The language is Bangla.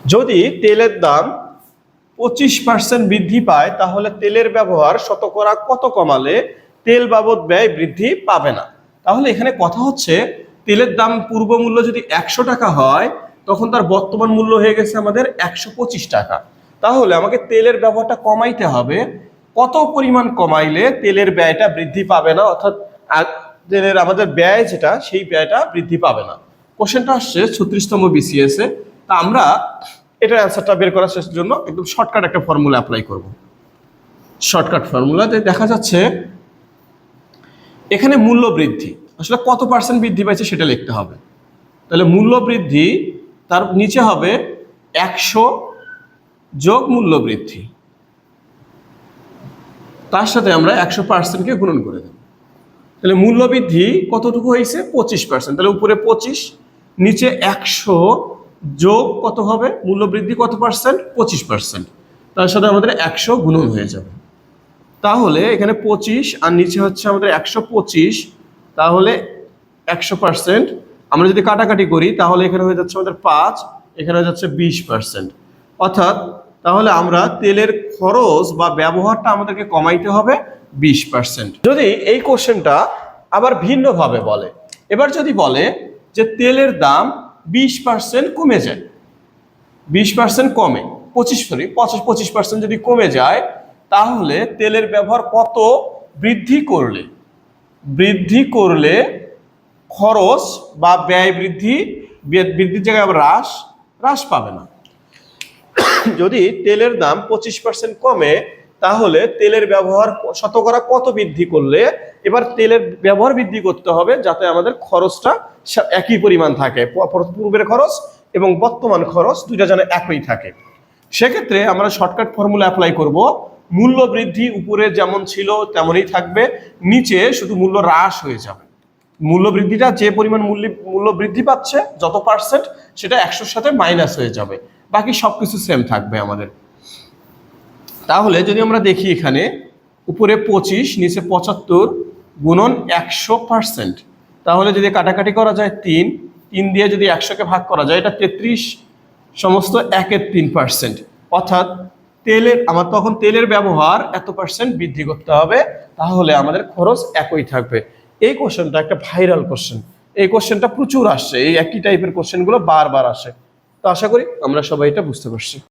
যদি তেলের দাম 25% বৃদ্ধি পায় তাহলে তেলের ব্যবহার শতকরা কত কমালে তেল বাবদ ব্যয় বৃদ্ধি পাবে না। তাহলে এখানে কথা হচ্ছে তেলের দাম পূর্ব মূল্য যদি 100 টাকা হয় তখন তার বর্তমান মূল্য হয়ে গেছে আমাদের 125 টাকা। তাহলে আমাকে তেলের ব্যবহারটা কমাইতে হবে, কত পরিমাণ কমাইলে তেলের ব্যয়টা বৃদ্ধি পাবে না, অর্থাৎ তেলের আমাদের ব্যয় যেটা সেই ব্যয়টা বৃদ্ধি পাবে না। কোশ্চেনটা আসছে 36তম BCS এ। তা আমরা এটার অ্যান্সারটা বের করার জন্য একদম শর্টকাট একটা ফর্মুলা অ্যাপ্লাই করব। শর্টকাট ফর্মুলাতে দেখা যাচ্ছে এখানে মূল্য বৃদ্ধি আসলে কত পার্সেন্ট বৃদ্ধি পাইছে সেটা লিখতে হবে। তাহলে মূল্য বৃদ্ধি তার নিচে হবে 100 যোগ মূল্য বৃদ্ধি, তার সাথে আমরা 100%কে গুণন করে দেব। তাহলে মূল্য বৃদ্ধি কতটুকু হয়েছে? 25%। তাহলে উপরে 25, নিচে 100 যোগ কত হবে? মূল্য বৃদ্ধি কত পার্সেন্ট? 25%। তার সাথে আমাদের 100 গুণন হয়ে যাবে। তাহলে এখানে 25 আর নিচে হচ্ছে আমাদের 125, তাহলে 100%। আমরা যদি কাটাকাটি করি তাহলে এখানে হয়ে যাচ্ছে আমাদের 5, এখানে হয়ে যাচ্ছে 20%। অর্থাৎ তাহলে আমরা তেলের খরচ বা ব্যবহারটা আমাদেরকে কমাইতে হবে 20%। যদি এই কোশ্চেনটা আবার ভিন্নভাবে বলে, এবার যদি বলে যে তেলের দাম 20% কমে যায়, 20% কমে 25% যদি কমে যায় তাহলে তেলের ব্যবহার কত বৃদ্ধি করলে খরচ বা ব্যয় বৃদ্ধির জায়গায় আবার হ্রাস পাবে না। যদি তেলের দাম 25% কমে তাহলে তেলের ব্যবহার শতকরা কত বৃদ্ধি করলে, এবার তেলের ব্যবহার বৃদ্ধি করতে হবে যাতে আমাদের খরচটা একই পরিমাণ থাকে, পূর্বের খরচ এবং বর্তমান খরচ দুইটা যেন একই থাকে। সেক্ষেত্রে আমরা শর্টকাট ফর্মুলা অ্যাপ্লাই করব। মূল্য বৃদ্ধি উপরে যেমন ছিল তেমনই থাকবে, নিচে শুধু মূল্য হ্রাস হয়ে যাবে। মূল্য বৃদ্ধিটা যে পরিমাণ মূল্য বৃদ্ধি পাচ্ছে যত পার্সেন্ট, সেটা 100-র সাথে মাইনাস হয়ে যাবে, বাকি সবকিছু সেম থাকবে আমাদের। তাহলে যদি আমরা দেখি এখানে উপরে 25 নিচে 75 গুণন 100%, তাহলে যদি কাটাকাটি করা যায় 3 দিয়ে যদি 100-কে ভাগ করা যায় এটা 33 সমস্ত 1/3%। অর্থাৎ তখন তেলের ব্যবহার এত পার্সেন্ট বৃদ্ধি করতে হবে, তাহলে আমাদের খরচ একই থাকবে। এই কোশ্চেনটা একটা ভাইরাল কোশ্চেন, এই কোশ্চেনটা প্রচুর আসছে, এই একই টাইপের কোশ্চেনগুলো বারবার আসে। তো আশা করি আমরা সবাই এটা বুঝতে পারছি।